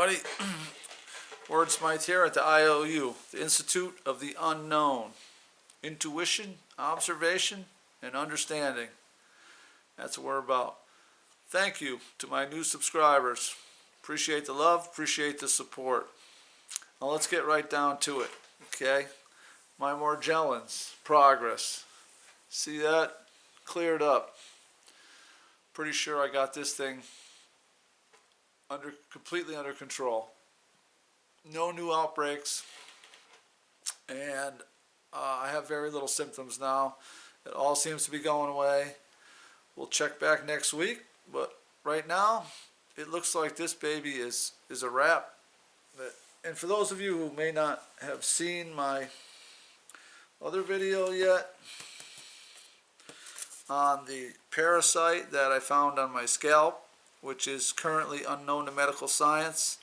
everybody. Wordsmyth here at the I.O.U, the Institute of the Unknown. Intuition, observation, and understanding. That's what we're about. Thank you to my new subscribers. Appreciate the love, appreciate the support. Now let's get right down to it, okay? My Morgellons, progress. See that? Cleared up. Pretty sure I got this thing completely under control. No new outbreaks, and I have very little symptoms now. It all seems to be going away. We'll check back next week, but right now it looks like this baby is a wrap. And for those of you who may not have seen my other video yet on the parasite that I found on my scalp, which is currently unknown to medical science,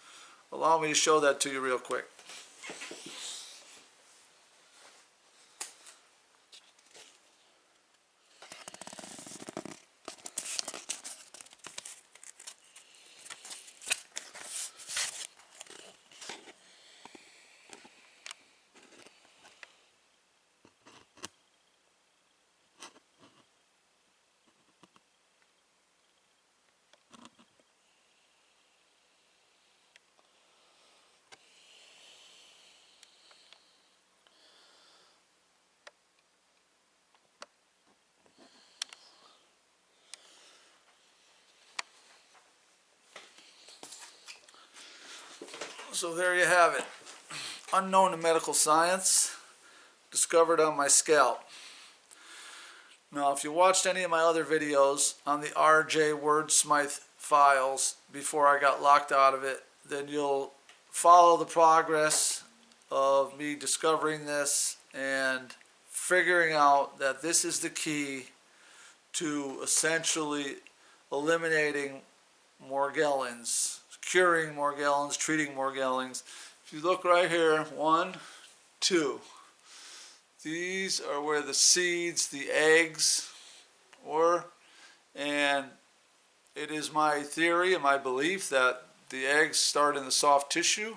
allow me to show that to you real quick. So there you have it. Unknown to medical science, discovered on my scalp. Now, if you watched any of my other videos on the RJ Wordsmyth files before I got locked out of it, then you'll follow the progress of me discovering this and figuring out that this is the key to essentially eliminating Morgellons, curing Morgellons, treating Morgellons. If you look right here, 1, 2. These are where the seeds, the eggs were, and it is my theory and my belief that the eggs start in the soft tissue,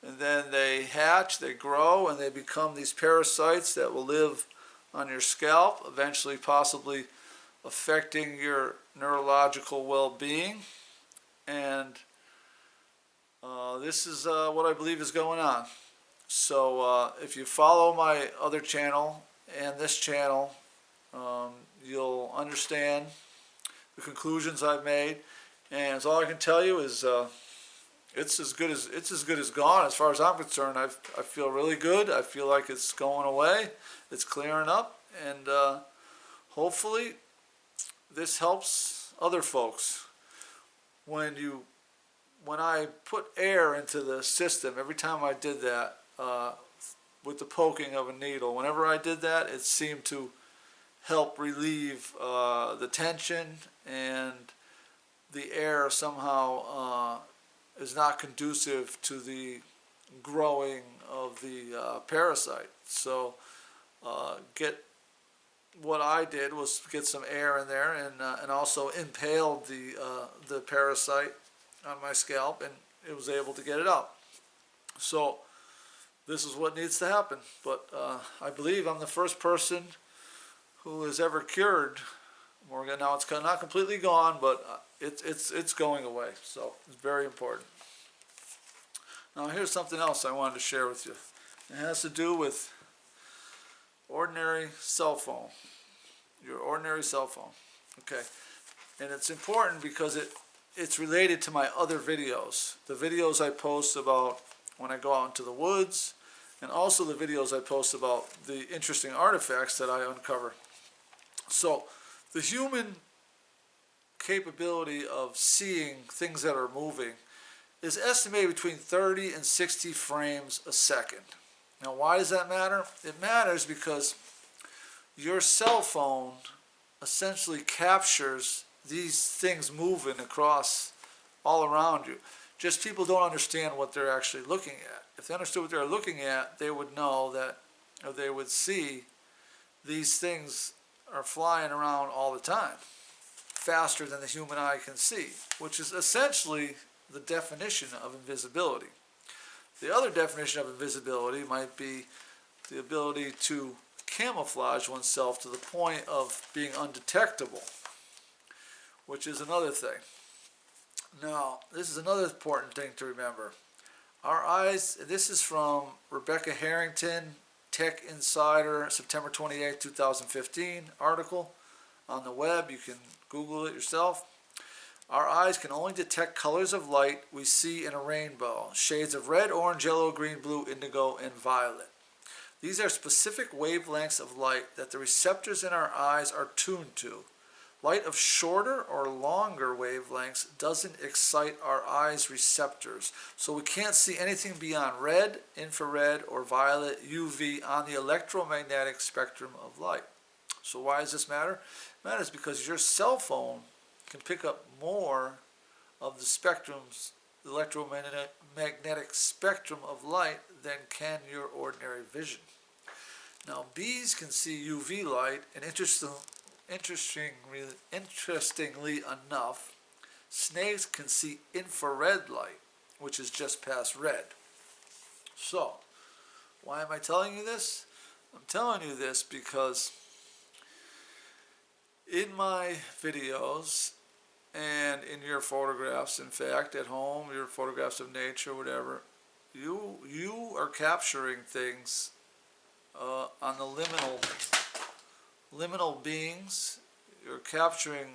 and then they hatch, they grow, and they become these parasites that will live on your scalp, eventually possibly affecting your neurological well-being. And this is what I believe is going on. So if you follow my other channel and this channel, you'll understand the conclusions I've made. And so all I can tell you is it's as good as gone as far as I'm concerned. I feel really good. I feel like it's going away. It's clearing up, and hopefully this helps other folks. When I put air into the system, every time I did that with the poking of a needle, whenever I did that, it seemed to help relieve the tension, and the air somehow is not conducive to the growing of the parasite. So what I did was get some air in there, and also impaled the parasite on my scalp, and it was able to get it out. So this is what needs to happen. But I believe I'm the first person who has ever cured Morgellon. Now it's not completely gone, but it's going away. So it's very important. Now here's something else I wanted to share with you. It has to do with ordinary cell phone. Your ordinary cell phone. Okay. And it's important because it's related to my other videos. The videos I post about when I go out into the woods, and also the videos I post about the interesting artifacts that I uncover. So the human capability of seeing things that are moving is estimated between 30 and 60 frames a second. Now why does that matter? It matters because your cell phone essentially captures these things moving across all around you. Just people don't understand what they're actually looking at. If they understood what they're looking at, they would know that, or they would see these things are flying around all the time, faster than the human eye can see, which is essentially the definition of invisibility. The other definition of invisibility might be the ability to camouflage oneself to the point of being undetectable, which is another thing. Now, this is another important thing to remember. Our eyes, this is from Rebecca Harrington, Tech Insider, September 28, 2015 article on the web. You can Google it yourself. Our eyes can only detect colors of light we see in a rainbow, shades of red, orange, yellow, green, blue, indigo, and violet. These are specific wavelengths of light that the receptors in our eyes are tuned to. Light of shorter or longer wavelengths doesn't excite our eyes' receptors, so we can't see anything beyond red, infrared, or violet UV on the electromagnetic spectrum of light. So why does this matter? It matters because your cell phone can pick up more of the spectrums, the electromagnetic spectrum of light than can your ordinary vision. Now, bees can see UV light, and interestingly enough, snakes can see infrared light, which is just past red. So, why am I telling you this? I'm telling you this because in my videos and in your photographs, in fact, at home, your photographs of nature, whatever, you are capturing things on the liminal beings. You're capturing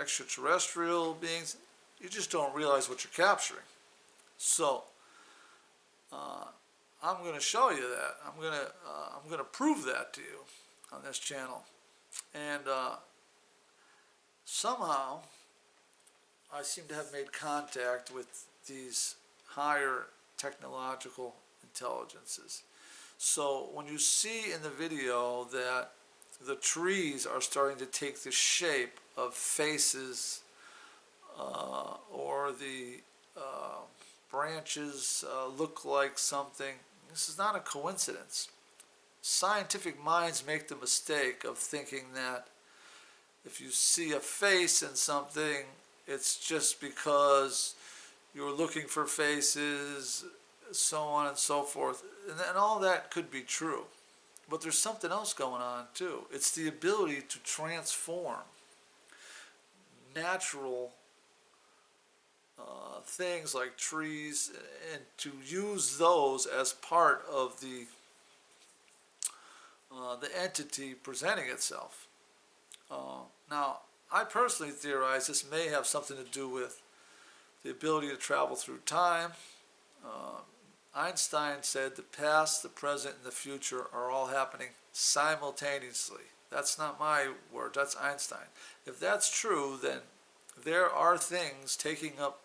extraterrestrial beings. You just don't realize what you're capturing. So I'm going to show you that. I'm going to prove that to you on this channel. And somehow I seem to have made contact with these higher technological intelligences. So when you see in the video that the trees are starting to take the shape of faces, or the branches look like something, this is not a coincidence. Scientific minds make the mistake of thinking that if you see a face in something, it's just because you're looking for faces, so on and so forth. And all that could be true. But there's something else going on too. It's the ability to transform natural things like trees and to use those as part of the entity presenting itself. Now, I personally theorize this may have something to do with the ability to travel through time. Einstein said the past, the present, and the future are all happening simultaneously. That's not my word, that's Einstein. If that's true, then there are things taking up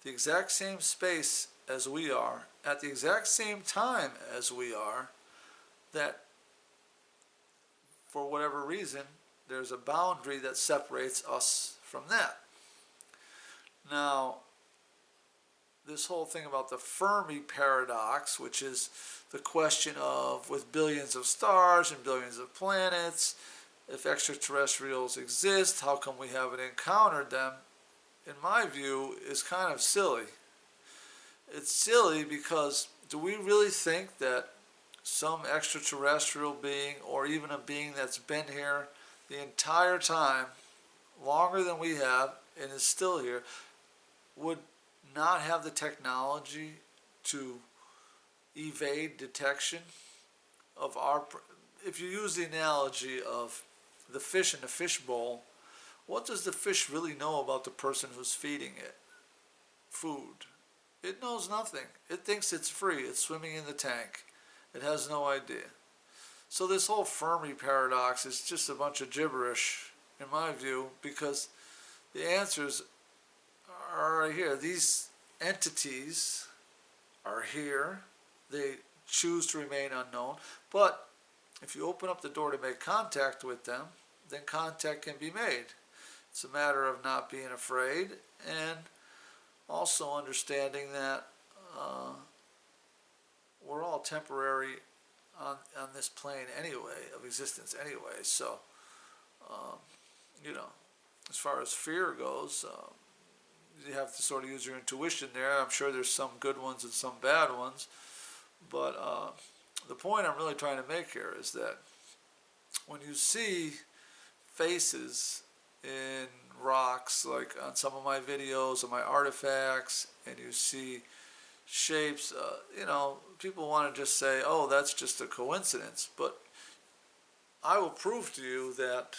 the exact same space as we are, at the exact same time as we are, that for whatever reason, there's a boundary that separates us from that. Now, this whole thing about the Fermi paradox, which is the question of, with billions of stars and billions of planets, if extraterrestrials exist, how come we haven't encountered them, in my view, is kind of silly. It's silly because do we really think that some extraterrestrial being, or even a being that's been here the entire time, longer than we have, and is still here, would not have the technology to evade detection of our... If you use the analogy of the fish in the fishbowl, what does the fish really know about the person who's feeding it food? It knows nothing. It thinks it's free. It's swimming in the tank. It has no idea. So this whole Fermi paradox is just a bunch of gibberish, in my view, because the answers are right here. These entities are here. They choose to remain unknown. But if you open up the door to make contact with them, then contact can be made. It's a matter of not being afraid and also understanding that we're all temporary on this plane anyway, of existence anyway. So, you know, as far as fear goes, you have to sort of use your intuition there. I'm sure there's some good ones and some bad ones, but the point I'm really trying to make here is that when you see faces in rocks, like on some of my videos of my artifacts, and you see shapes, you know, people want to just say, oh, that's just a coincidence. But I will prove to you that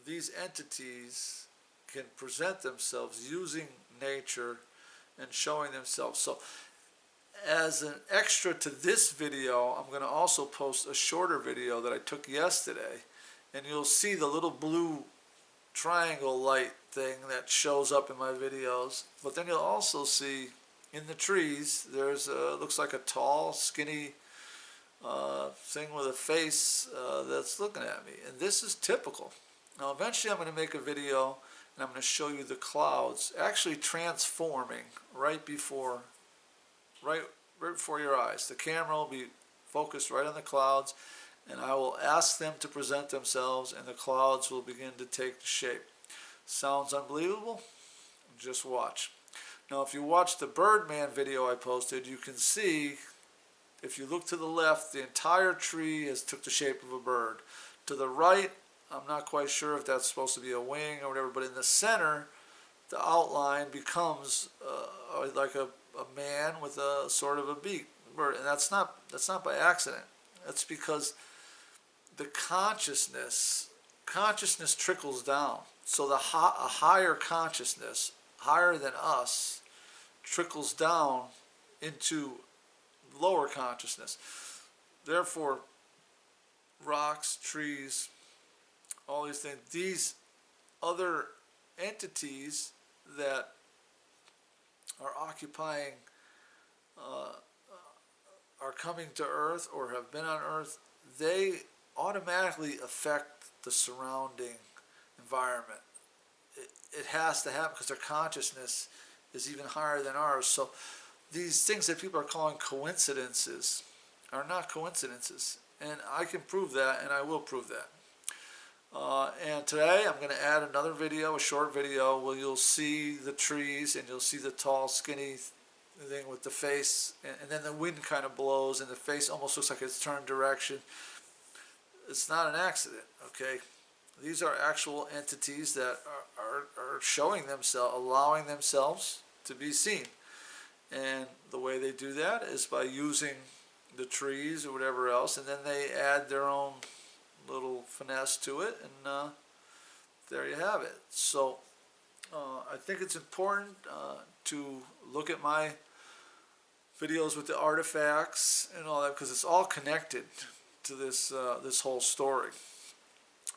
these entities can present themselves using nature and showing themselves. So as an extra to this video, I'm going to also post a shorter video that I took yesterday, and you'll see the little blue triangle light thing that shows up in my videos. But then you'll also see in the trees there's looks like a tall, skinny thing with a face that's looking at me, and this is typical. Now eventually I'm going to make a video and I'm going to show you the clouds actually transforming right before your eyes. The camera will be focused right on the clouds, and I will ask them to present themselves, and the clouds will begin to take shape. Sounds unbelievable? Just watch. Now if you watch the Birdman video I posted, you can see, if you look to the left, the entire tree has took the shape of a bird. To the right, I'm not quite sure if that's supposed to be a wing or whatever, but in the center, the outline becomes like a man with a sort of a beak, bird, and that's not by accident. That's because the consciousness trickles down. So a higher consciousness, higher than us, trickles down into lower consciousness. Therefore, rocks, trees, all these things, these other entities that are occupying, are coming to Earth or have been on Earth, they automatically affect the surrounding environment. It has to happen because their consciousness is even higher than ours. So these things that people are calling coincidences are not coincidences, and I can prove that, and I will prove that. And today I'm going to add another video, a short video, where you'll see the trees and you'll see the tall, skinny thing with the face, and then the wind kind of blows and the face almost looks like it's turned direction. It's not an accident, okay? These are actual entities that are showing themselves, allowing themselves to be seen. And the way they do that is by using the trees or whatever else, and then they add their own little finesse to it, and there you have it. So I think it's important to look at my videos with the artifacts and all that, because it's all connected to this this whole story.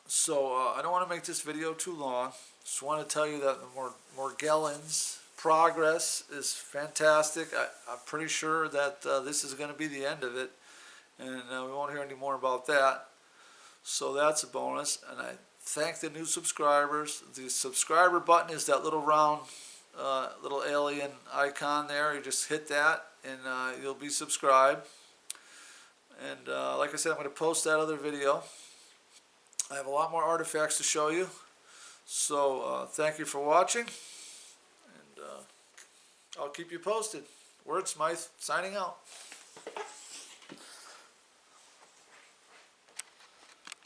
So I don't want to make this video too long. Just want to tell you that the Morgellons progress is fantastic. I'm pretty sure that this is going to be the end of it, and we won't hear any more about that. So that's a bonus, and I thank the new subscribers. The subscriber button is that little round little alien icon there. You just hit that and you'll be subscribed. And like I said, I'm going to post that other video. I have a lot more artifacts to show you. So thank you for watching, and I'll keep you posted. Wordsmyth signing out.